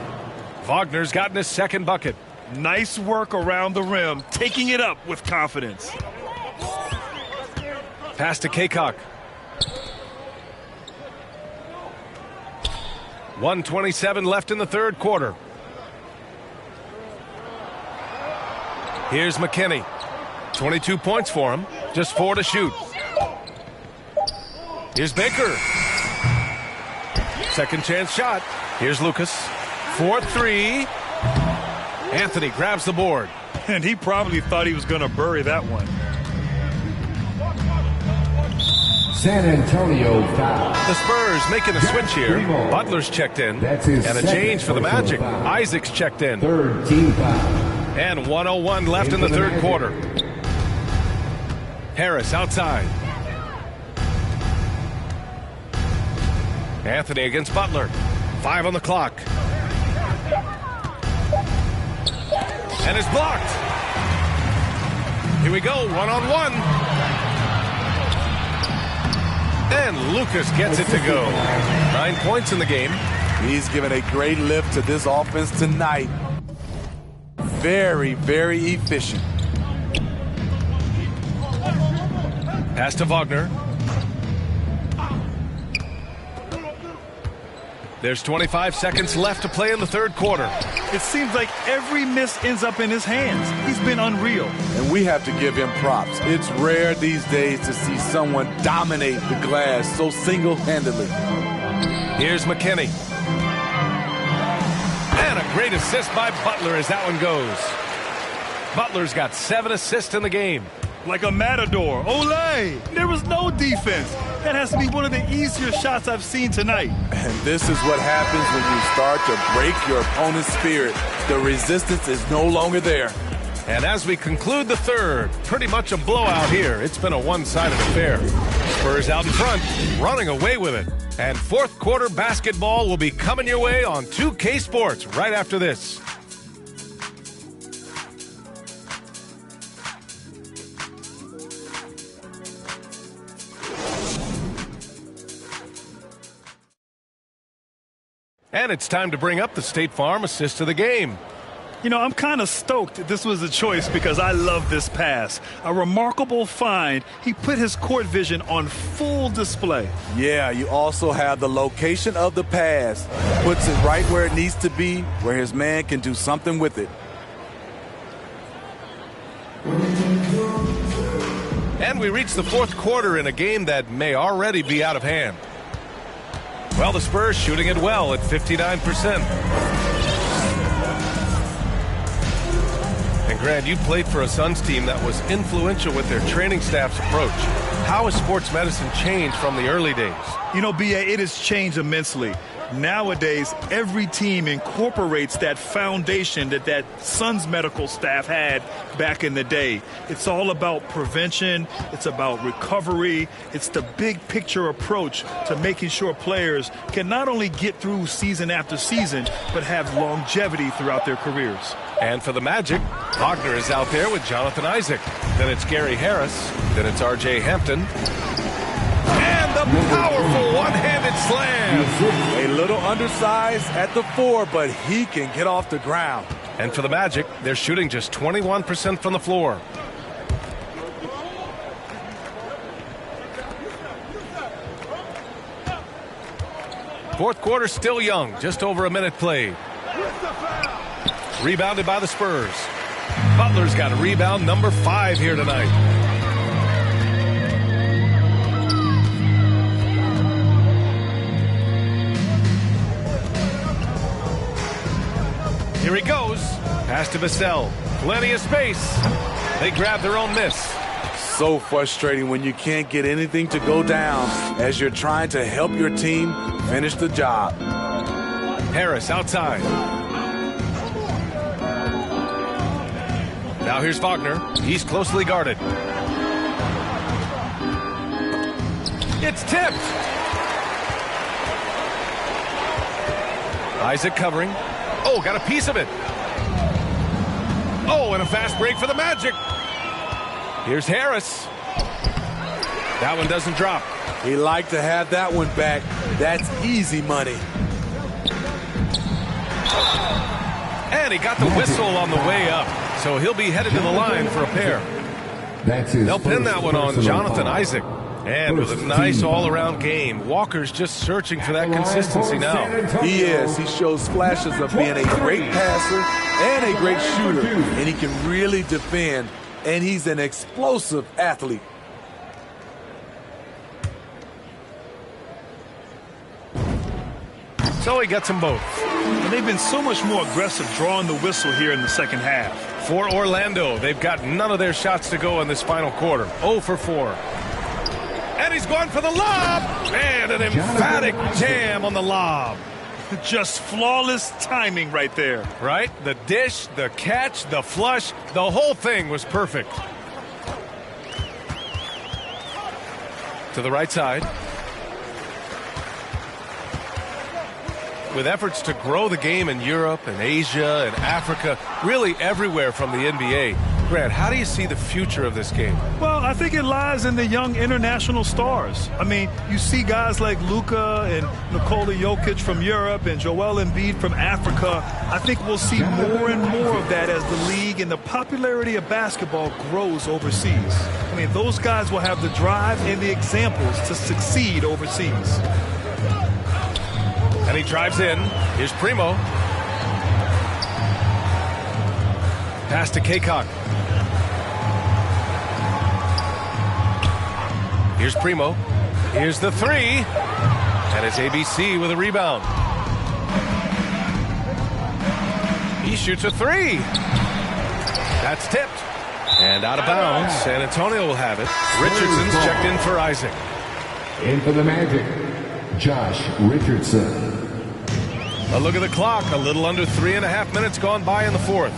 Wagner's gotten his second bucket. Nice work around the rim, taking it up with confidence. Pass to Kaycock. 1:27 left in the third quarter. Here's McKinney. 22 points for him. Just 4 to shoot. Here's Baker. Second chance shot. Here's Lucas. 4-3. Anthony grabs the board. And he probably thought he was going to bury that one. San Antonio foul. The Spurs making a switch here. Butler's checked in. And a change for the Magic. Isaac's checked in. Third team foul. And 1:01 left in the third quarter. Harris outside. Anthony against Butler. 5 on the clock. And it's blocked. Here we go, 1-on-1. And Lucas gets it to go. 9 points in the game. He's given a great lift to this offense tonight. Very, very efficient. Pass to Wagner. There's 25 seconds left to play in the third quarter. It seems like every miss ends up in his hands. He's been unreal. And we have to give him props. It's rare these days to see someone dominate the glass so single-handedly. Here's McKinney. And a great assist by Butler as that one goes. Butler's got 7 assists in the game. Like a matador. Olé! There was no defense. That has to be one of the easier shots I've seen tonight. And this is what happens when you start to break your opponent's spirit. The resistance is no longer there. And as we conclude the third, pretty much a blowout here. It's been a one-sided affair. Spurs out in front, running away with it. And fourth quarter basketball will be coming your way on 2K Sports right after this. And it's time to bring up the State Farm assist of the game. You know, I'm kind of stoked this was a choice because I love this pass. A remarkable find. He put his court vision on full display. Yeah, you also have the location of the pass. Puts it right where it needs to be, where his man can do something with it. And we reach the fourth quarter in a game that may already be out of hand. Well, the Spurs shooting it well at 59%. And Grant, you played for a Suns team that was influential with their training staff's approach. How has sports medicine changed from the early days? You know, B.A., it has changed immensely. Nowadays, every team incorporates that foundation that Suns medical staff had back in the day. It's all about prevention. It's about recovery. It's the big picture approach to making sure players can not only get through season after season, but have longevity throughout their careers. And for the Magic, Wagner is out there with Jonathan Isaac. Then it's Gary Harris. Then it's R.J. Hampton. And the powerful one-handed slam. A little undersized at the 4, but he can get off the ground. And for the Magic, they're shooting just 21% from the floor. Fourth quarter still young, just over a minute played. Rebounded by the Spurs. Butler's got a rebound number 5 here tonight. Here he goes. Pass to Vassell. Plenty of space. They grab their own miss. So frustrating when you can't get anything to go down as you're trying to help your team finish the job. Harris outside. Now here's Wagner. He's closely guarded. It's tipped. Isaac covering. Oh, got a piece of it. Oh, and a fast break for the Magic. Here's Harris. That one doesn't drop. He liked to have that one back. That's easy money. And he got the whistle on the way up. So he'll be headed to the line for a pair. They'll pin that one on Jonathan Isaac. And with a nice all-around game, Walker's just searching for that consistency now. He is. He shows flashes of being a great passer and a great shooter. And he can really defend. And he's an explosive athlete. So he gets them both. And they've been so much more aggressive drawing the whistle here in the second half. For Orlando, they've got none of their shots to go in this final quarter. 0 for 4. And he's going for the lob. And an emphatic jam on the lob. Just flawless timing right there. Right? The dish, the catch, the flush, the whole thing was perfect. To the right side. With efforts to grow the game in Europe and Asia and Africa, really everywhere from the NBA. Grant, how do you see the future of this game? Well, I think it lies in the young international stars. I mean, you see guys like Luka and Nikola Jokic from Europe and Joel Embiid from Africa. I think we'll see more and more of that as the league and the popularity of basketball grows overseas. I mean, those guys will have the drive and the examples to succeed overseas. And he drives in. Here's Primo. Pass to Kaycock. Here's Primo. Here's the 3. And it's ABC with a rebound. He shoots a 3. That's tipped. And out of bounds. San Antonio will have it. Richardson's checked in for Isaac. In for the Magic, Josh Richardson. A look at the clock. A little under 3.5 minutes gone by in the fourth.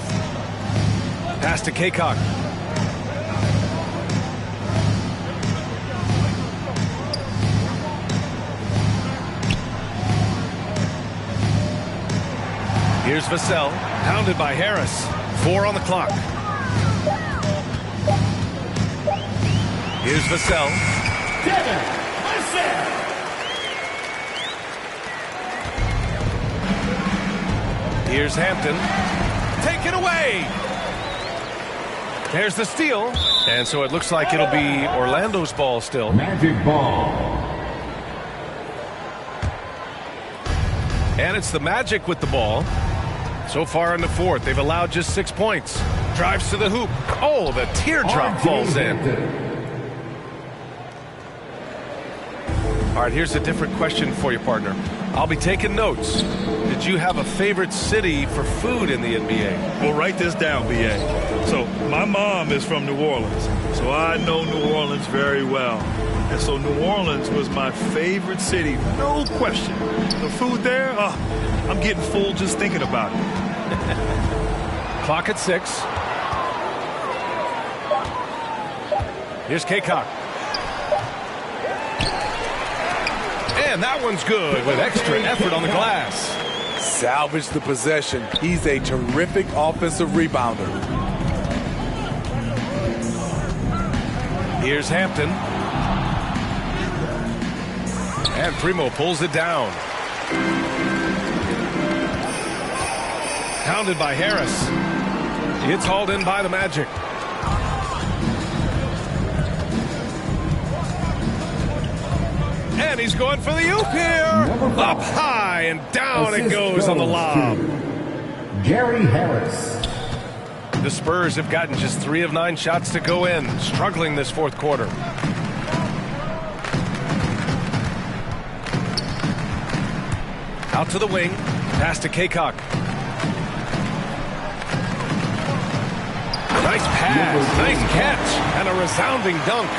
Pass to Kaycock. Here's Vassell, pounded by Harris. 4 on the clock. Here's Vassell. Here's Hampton. Taken away. There's the steal. And so it looks like it'll be Orlando's ball still. Magic ball. And it's the Magic with the ball. So far in the fourth, they've allowed just 6 points. Drives to the hoop. Oh, the teardrop falls in. All right, here's a different question for you, partner. I'll be taking notes. Did you have a favorite city for food in the NBA? Well, write this down, B.A. So my mom is from New Orleans, so I know New Orleans very well. And so New Orleans was my favorite city, no question. The food there, I'm getting full just thinking about it. Clock at 6. Here's Kaycock. And that one's good with extra effort on the glass. Salvage the possession. He's a terrific offensive rebounder. Here's Hampton. And Primo pulls it down. Pounded by Harris. It's hauled in by the Magic. And he's going for the oop here. Up high and down it goes on the lob. Gary Harris. The Spurs have gotten just 3 of 9 shots to go in, struggling this fourth quarter. Out to the wing, pass to Kaycock. Nice pass, nice catch, and a resounding dunk.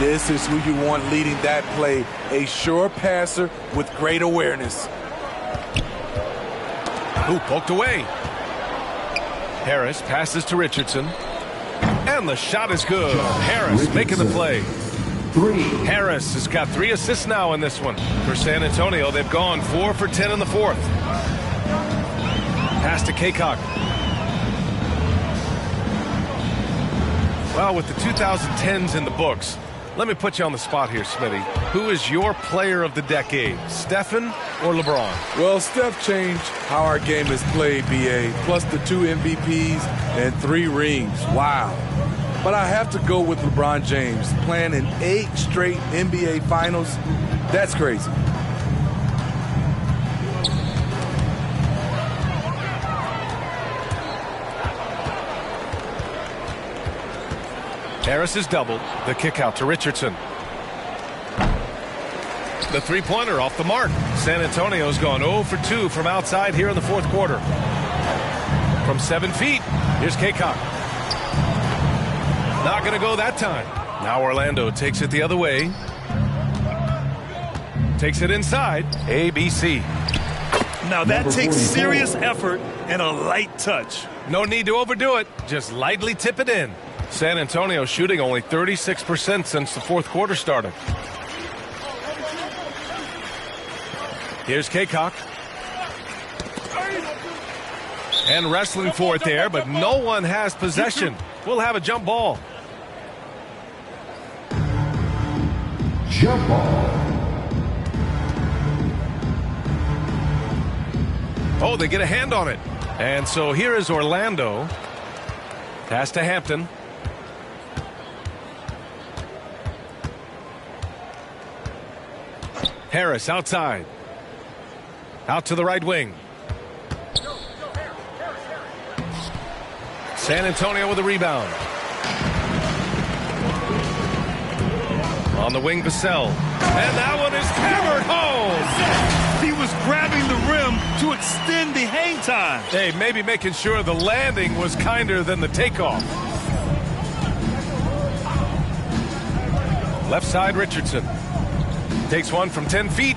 This is who you want leading that play. A sure passer with great awareness. Ooh, poked away. Harris passes to Richardson. And the shot is good. Harris making the play. 3. Harris has got 3 assists now in this one. For San Antonio, they've gone 4 for 10 in the fourth. Pass to Kaycock. Well, with the 2010s in the books, let me put you on the spot here, Smitty. Who is your player of the decade, Stephen or LeBron? Well, Steph changed how our game is played, B.A., plus the 2 MVPs and 3 rings. Wow. But I have to go with LeBron James, playing in 8 straight NBA Finals. That's crazy. Harris is doubled. The kick out to Richardson. The three-pointer off the mark. San Antonio's gone 0 for 2 from outside here in the fourth quarter. From 7 feet, here's Kaycock. Not going to go that time. Now Orlando takes it the other way. Takes it inside. ABC. Now that takes serious effort and a light touch. No need to overdo it. Just lightly tip it in. San Antonio shooting only 36% since the fourth quarter started. Here's Kaycock. And wrestling for it there, but no one has possession. We'll have a jump ball. Jump ball. Oh, they get a hand on it. And so here is Orlando. Pass to Hampton. Harris outside. Out to the right wing. San Antonio with a rebound. On the wing, Vassell. And that one is hammered home. He was grabbing the rim to extend the hang time. Hey, maybe making sure the landing was kinder than the takeoff. Left side, Richardson. Takes one from 10 feet.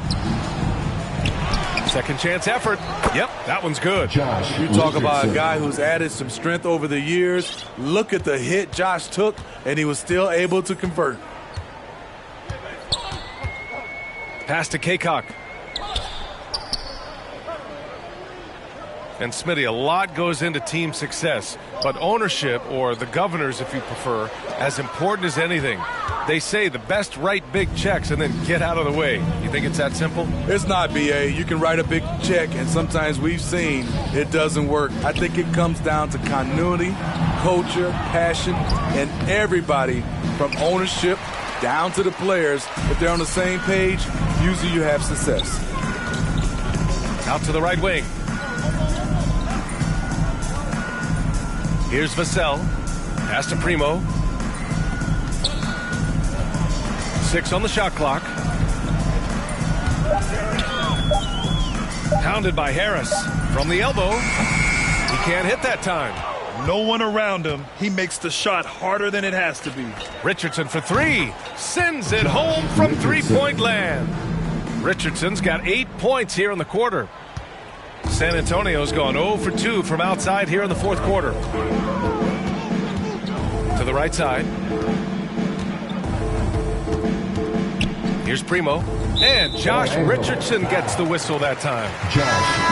Second chance effort. Yep, that one's good. Josh, You talk about a guy who's added some strength over the years. Look at the hit Josh took, and he was still able to convert. Pass to Kaycock. And Smitty, a lot goes into team success, but ownership, or the governors if you prefer, as important as anything. They say the best write big checks and then get out of the way. You think it's that simple? It's not, B.A. You can write a big check, and sometimes we've seen it doesn't work. I think it comes down to continuity, culture, passion, and everybody from ownership down to the players. If they're on the same page, usually you have success. Out to the right wing. Here's Vassell. Pass to Primo. 6 on the shot clock. Pounded by Harris. From the elbow. He can't hit that time. No one around him. He makes the shot harder than it has to be. Richardson for 3. Sends it home from three-point land. Richardson's got 8 points here in the quarter. San Antonio's gone 0 for 2 from outside here in the fourth quarter. To the right side. Here's Primo. And Josh Richardson gets the whistle that time.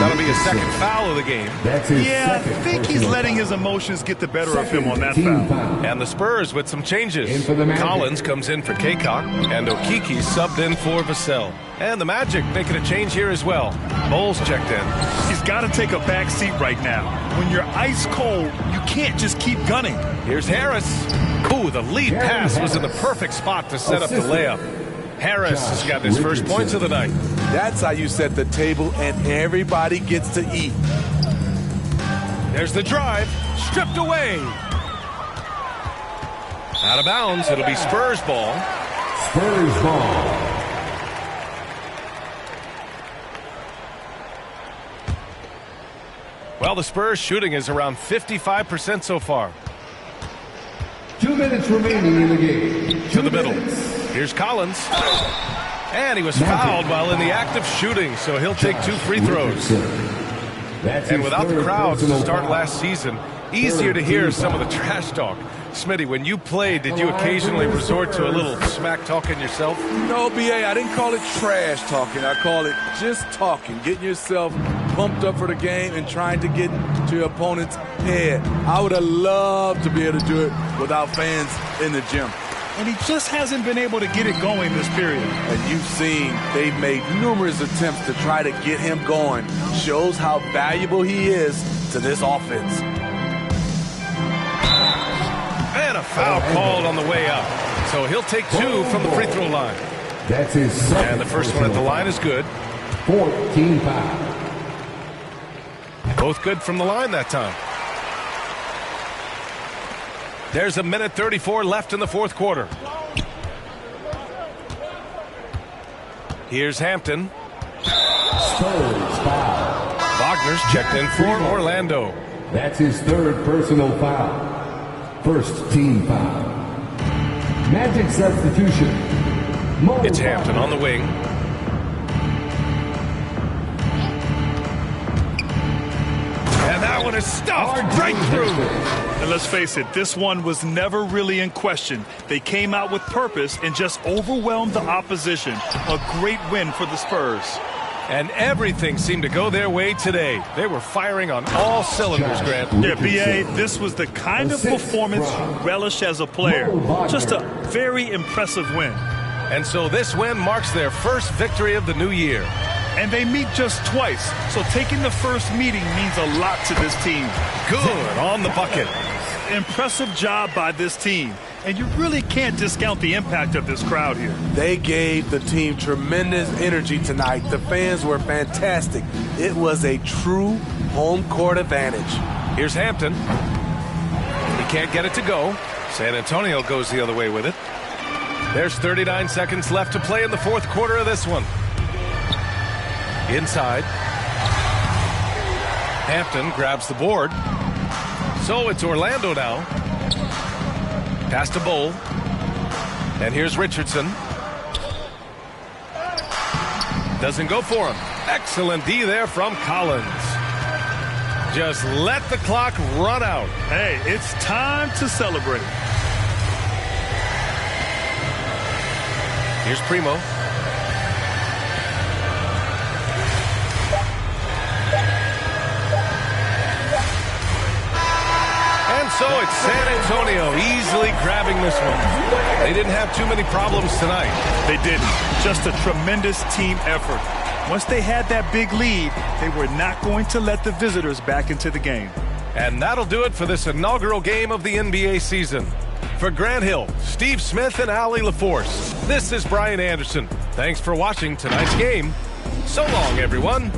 That'll be his second foul of the game. Yeah, I think he's letting his emotions get the better of him on that foul. And the Spurs with some changes. Collins comes in for Kaycock, and Okiki subbed in for Vassell. And the Magic making a change here as well. Bowles checked in. He's got to take a back seat right now. When you're ice cold, you can't just keep gunning. Here's Harris. Ooh, the lead pass was in the perfect spot to set up the layup. Harris has got his first points of the night. That's how you set the table, and everybody gets to eat. There's the drive. Stripped away. Out of bounds. It'll be Spurs ball. Spurs ball. Well, the Spurs shooting is around 55% so far. 2 minutes remaining in the game. To the middle. Here's Collins. And he was fouled while in the act of shooting, so he'll take 2 free throws. And without the crowds to start last season, easier to hear some of the trash talk. Smitty, when you played, did you occasionally resort to a little smack talking yourself? No, B.A., I didn't call it trash talking. I call it just talking, getting yourself pumped up for the game and trying to get to your opponent's head. I would have loved to be able to do it without fans in the gym. And he just hasn't been able to get it going this period. And you've seen they've made numerous attempts to try to get him going. Shows how valuable he is to this offense. And a foul called on the way up. So he'll take 2 from the free throw line. That's his second. And the first one at the line is good. 14 foul. Both good from the line that time. There's a minute 34 left in the fourth quarter. Here's Hampton. Spurs foul. Wagner's checked in for Orlando. That's his third personal foul. First team foul. Magic substitution. It's Hampton on the wing. And that one is stuffed right through. And let's face it, this one was never really in question. They came out with purpose and just overwhelmed the opposition. A great win for the Spurs. And everything seemed to go their way today. They were firing on all cylinders, Grant. Yeah, B.A., this was the kind of performance you relish as a player. Just a very impressive win. And so this win marks their first victory of the new year. And they meet just twice, so taking the first meeting means a lot to this team. Good on the bucket. Impressive job by this team. And you really can't discount the impact of this crowd here. They gave the team tremendous energy tonight. The fans were fantastic. It was a true home court advantage. Here's Hampton. He can't get it to go. San Antonio goes the other way with it. There's 39 seconds left to play in the fourth quarter of this one. Inside. Hampton grabs the board. So it's Orlando now. Pass to Bowl. And here's Richardson. Doesn't go for him. Excellent D there from Collins. Just let the clock run out. Hey, it's time to celebrate. Here's Primo. And so it's San Antonio easily grabbing this one. They didn't have too many problems tonight. They didn't. Just a tremendous team effort. Once they had that big lead, they were not going to let the visitors back into the game. And that'll do it for this inaugural game of the NBA season. For Grant Hill, Steve Smith, and Allie LaForce, this is Brian Anderson. Thanks for watching tonight's game. So long, everyone.